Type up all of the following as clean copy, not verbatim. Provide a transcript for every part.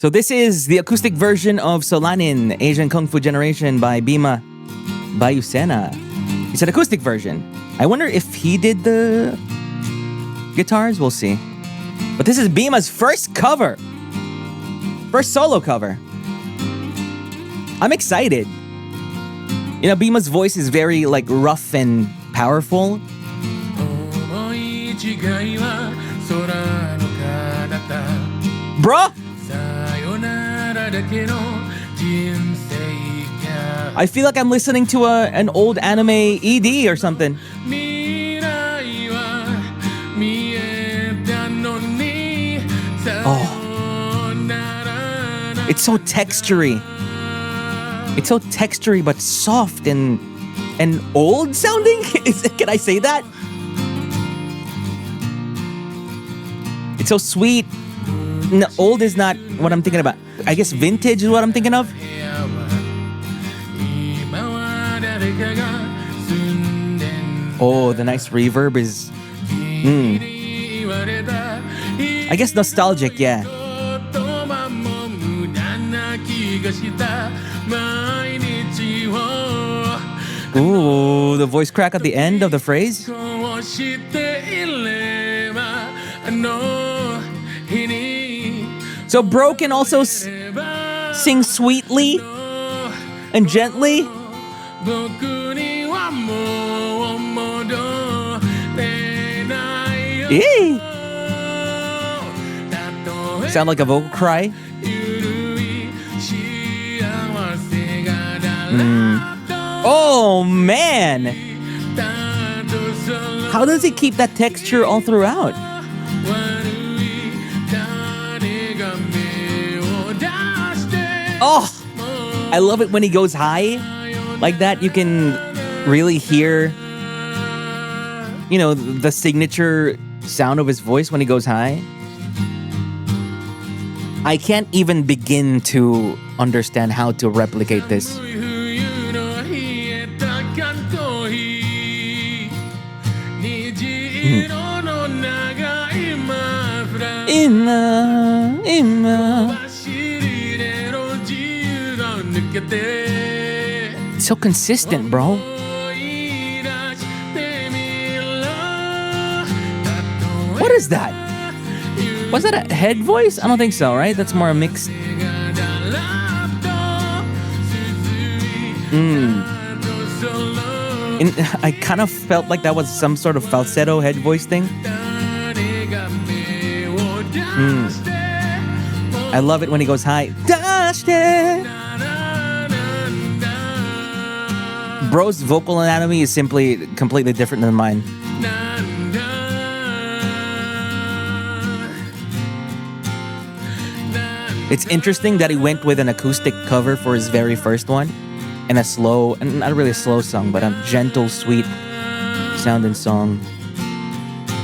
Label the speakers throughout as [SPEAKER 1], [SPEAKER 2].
[SPEAKER 1] So this is the acoustic version of Solanin, Asian Kung Fu Generation by BIMA BAYUSENA. It's an acoustic version. I wonder if he did the guitars. We'll see. But this is BIMA's first cover. First solo cover. I'm excited. You know, BIMA's voice is very like rough and powerful. Bruh! I feel like I'm listening to an old anime ED or something. Oh. It's so textury. It's so textury but soft and old sounding? Can I say that? It's so sweet. No, old is not what I'm thinking about. I guess vintage is what I'm thinking of. Oh, the nice reverb is... I guess nostalgic, yeah. Ooh, the voice crack at the end of the phrase. So Bro can also sing sweetly and gently. Eee. Sound like a vocal cry. Oh man! How does he keep that texture all throughout? Oh! I love it when he goes high like that. You can really hear, you know, the signature sound of his voice when he goes high. I can't even begin to understand how to replicate this. It's so consistent, bro. What is that? Was that a head voice? I don't think so, right? That's more a mix. I kind of felt like that was some sort of falsetto head voice thing. I love it when he goes high. Bro's vocal anatomy is simply completely different than mine. It's interesting that he went with an acoustic cover for his very first one, and a slow, and not really a slow song, but a gentle, sweet sounding song.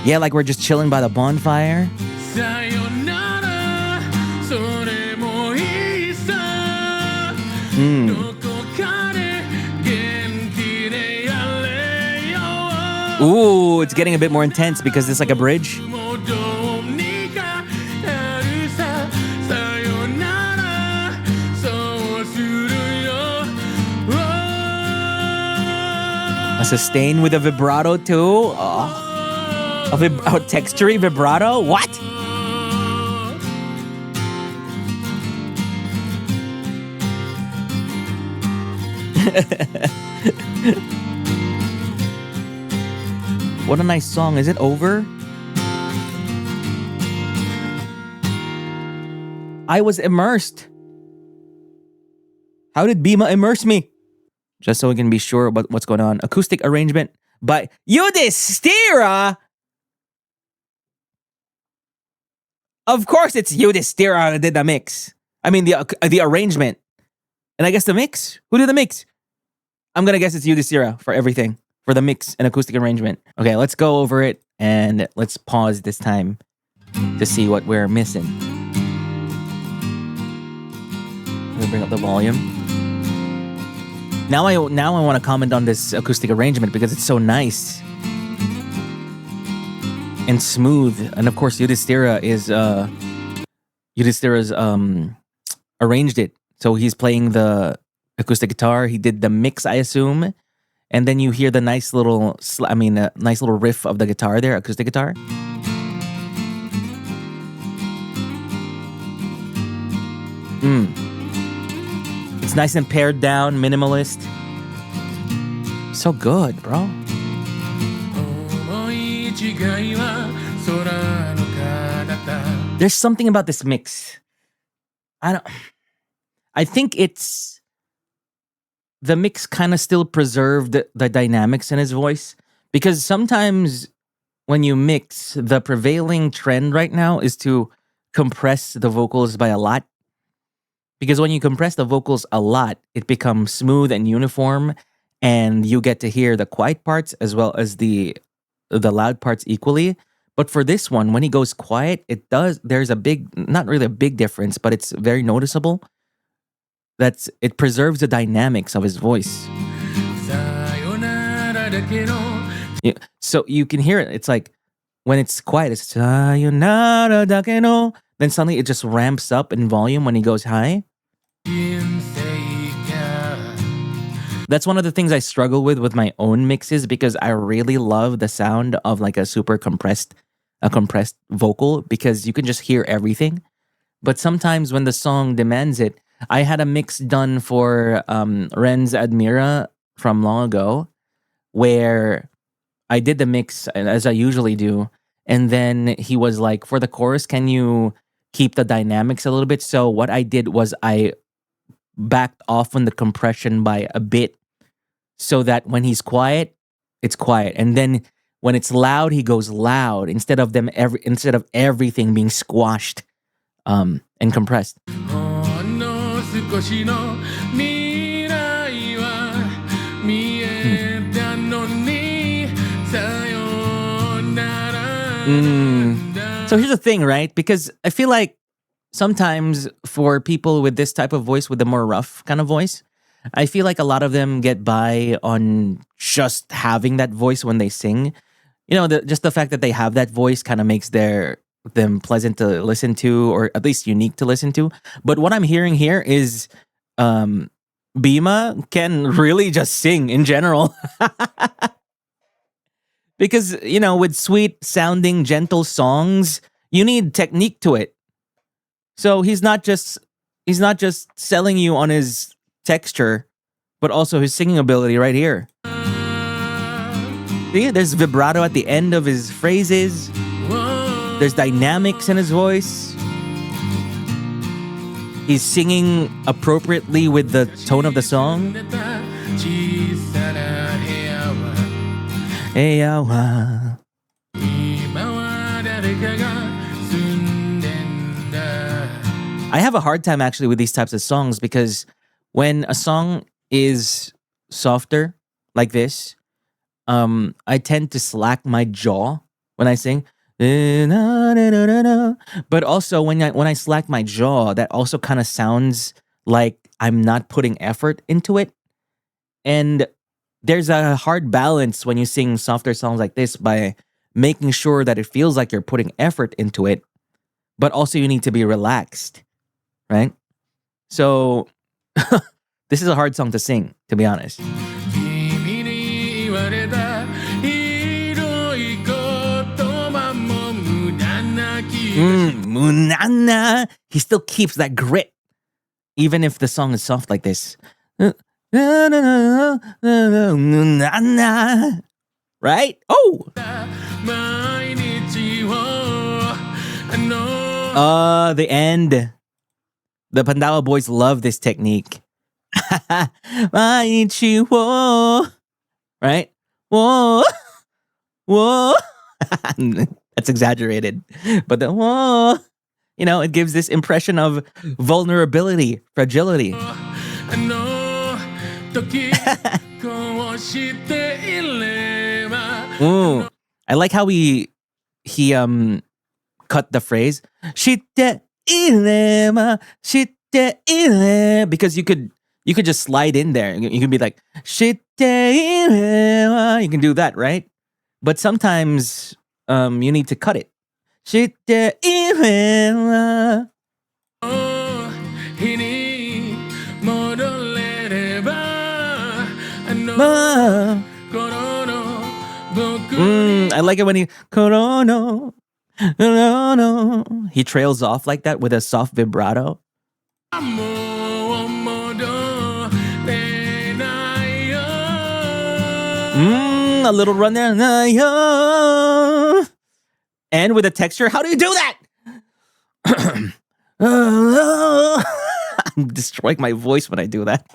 [SPEAKER 1] Yeah, like we're just chilling by the bonfire. Ooh, it's getting a bit more intense because it's like a bridge. A sustain with a vibrato too. Oh. A textury vibrato? What? What a nice song. Is it over? I was immersed. How did BIMA immerse me? Just so we can be sure about what's going on. Acoustic arrangement by Yudhishthira. Of course it's Yudhishthira that did the mix. I mean the arrangement. And I guess the mix? Who did the mix? I'm gonna guess it's Yudhishthira for everything. For the mix and acoustic arrangement. Okay, let's go over it and let's pause this time to see what we're missing. Let me bring up the volume. Now I want to comment on this acoustic arrangement because it's so nice and smooth. And of course, Yudhishthira's arranged it. So he's playing the acoustic guitar. He did the mix, I assume, and then you hear the nice little, nice little riff of the guitar there, acoustic guitar. It's nice and pared down, minimalist. So good, bro. There's something about this mix. I think it's the mix kind of still preserved the dynamics in his voice, because sometimes when you mix, the prevailing trend right now is to compress the vocals by a lot. Because when you compress the vocals a lot, it becomes smooth and uniform, and you get to hear the quiet parts as well as the loud parts equally. But for this one, when he goes quiet, there's a big, not really a big difference, but it's very noticeable. It preserves the dynamics of his voice. So you can hear it. It's like when it's quiet, it's sayonara dakeno. Then suddenly it just ramps up in volume when he goes high. That's one of the things I struggle with my own mixes, because I really love the sound of like a compressed vocal, because you can just hear everything. But sometimes when the song demands it, I had a mix done for Renz Admira from long ago, where I did the mix as I usually do, and then he was like, for the chorus, can you keep the dynamics a little bit? So what I did was I backed off on the compression by a bit, so that when he's quiet, it's quiet, and then when it's loud, he goes loud, instead of everything being squashed and compressed. So here's the thing, right? Because I feel like sometimes for people with this type of voice, with the more rough kind of voice, I feel like a lot of them get by on just having that voice when they sing. Just the fact that they have that voice kind of makes them pleasant to listen to, or at least unique to listen to. But what I'm hearing here is BIMA can really just sing in general. Because, with sweet sounding, gentle songs, you need technique to it. So he's not just selling you on his texture, but also his singing ability right here. See, there's vibrato at the end of his phrases. There's dynamics in his voice. He's singing appropriately with the tone of the song. I have a hard time actually with these types of songs, because when a song is softer like this, I tend to slack my jaw when I sing. But also when I slack my jaw, that also kind of sounds like I'm not putting effort into it. And there's a hard balance when you sing softer songs like this, by making sure that it feels like you're putting effort into it, but also you need to be relaxed, right? So this is a hard song to sing, to be honest. Munana. He still keeps that grit, even if the song is soft like this. Right? Oh! The end. The Pandawa boys love this technique. Right? Whoa. Whoa. That's exaggerated. But the whoa, it gives this impression of vulnerability, fragility. Ooh. I like how he cut the phrase shite ilema, because you could just slide in there. You could be like shite ilema. You can do that, right? But sometimes you need to cut it. Shite ilema. I like it when he Korono, Korono. He trails off like that with a soft vibrato. A little run there. And with a texture, how do you do that? I'm destroying my voice when I do that.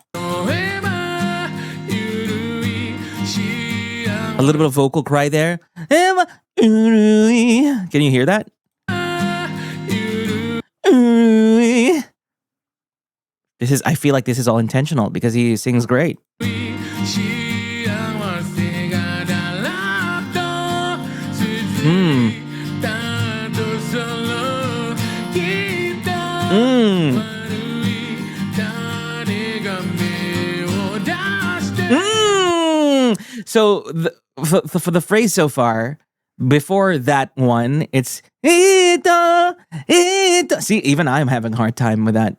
[SPEAKER 1] A little bit of vocal cry there. Can you hear that? I feel like this is all intentional because he sings great. So for the phrase so far, before that one, it's ito, ito. See, even I'm having a hard time with that.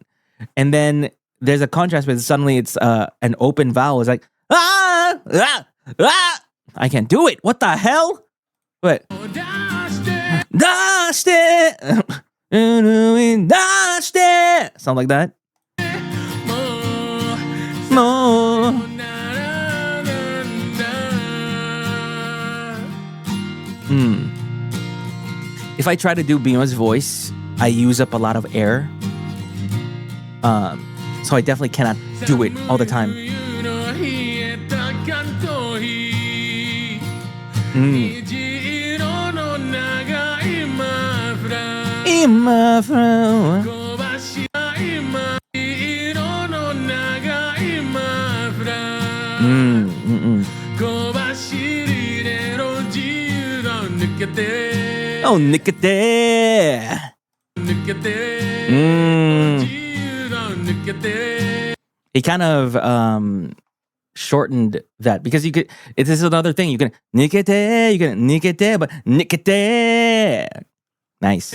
[SPEAKER 1] And then there's a contrast with suddenly it's an open vowel. It's like ah, ah, ah. I can't do it. What the hell? What? Something like that. If I try to do BIMA's voice, I use up a lot of air. So I definitely cannot do it all the time. Oh, nikete. He kind of shortened that because you could. This is another thing. You can nikete. You can nikete, but nikete. Nice.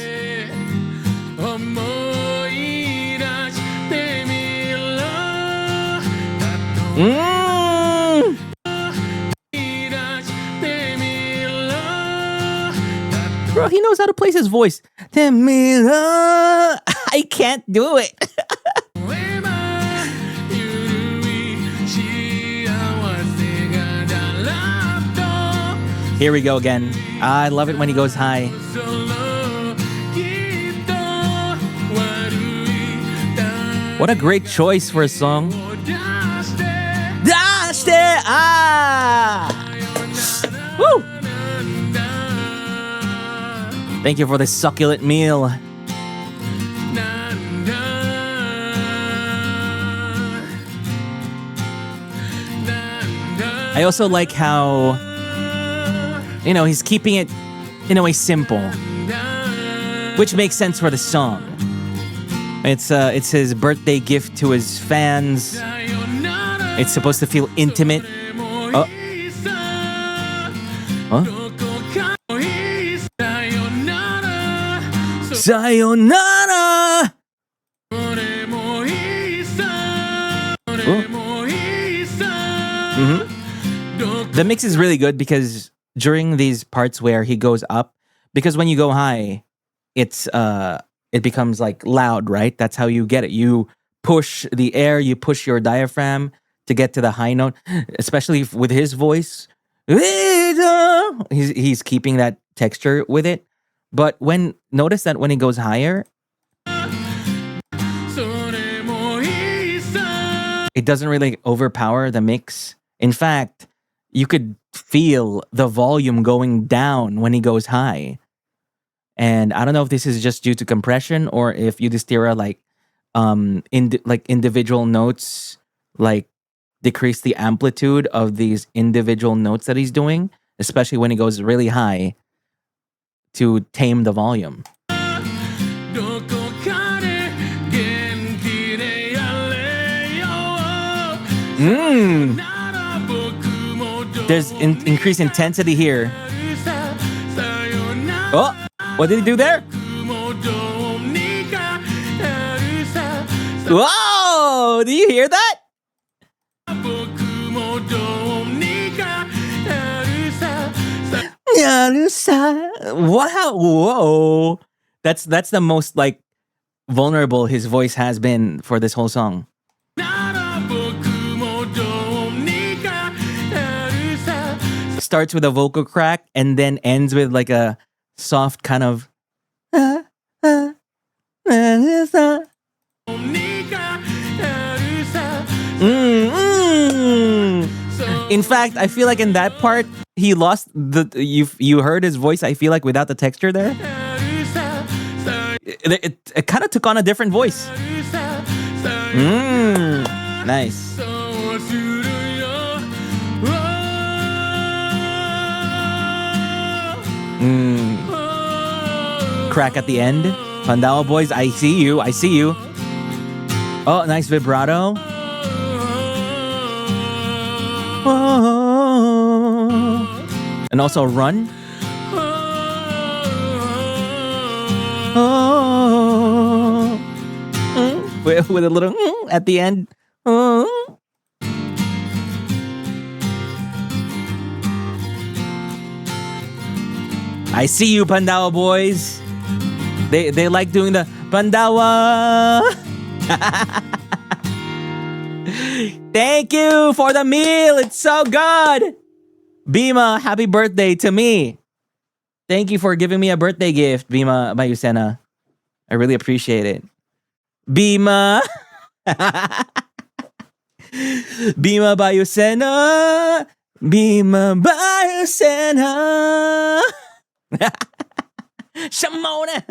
[SPEAKER 1] Bro, he knows how to place his voice. I can't do it. Here we go again. I love it when he goes high. What a great choice for a song. Woo! Thank you for this succulent meal. I also like how, he's keeping it in a way simple, which makes sense for the song. It's his birthday gift to his fans. It's supposed to feel intimate. Oh. Huh? Sayonara! The mix is really good because during these parts where he goes up, because when you go high, it becomes like loud, right? That's how you get it. You push the air, you push your diaphragm to get to the high note, especially with his voice. He's keeping that texture with it. But notice that when it goes higher, it doesn't really overpower the mix. In fact, you could feel the volume going down when he goes high. And I don't know if this is just due to compression or if Yudhishthira individual notes decrease the amplitude of these individual notes that he's doing, especially when he goes really high to tame the volume. There's increased intensity here. Oh, what did he do there? Whoa! Do you hear that? Wow! Whoa! That's the most like vulnerable his voice has been for this whole song. Starts with a vocal crack and then ends with like a soft kind of. In fact, I feel like in that part he lost the. You heard his voice. I feel like without the texture there, it kind of took on a different voice. Nice. Crack at the end. Pandawa boys, I see you. I see you. Oh, nice vibrato. And also run. With a little at the end. I see you, Pandawa boys. They like doing the Pandawa. Thank you for the meal. It's so good. BIMA, happy birthday to me. Thank you for giving me a birthday gift, BIMA BAYUSENA. I really appreciate it. BIMA. BIMA BAYUSENA. BIMA BAYUSENA. Shamona.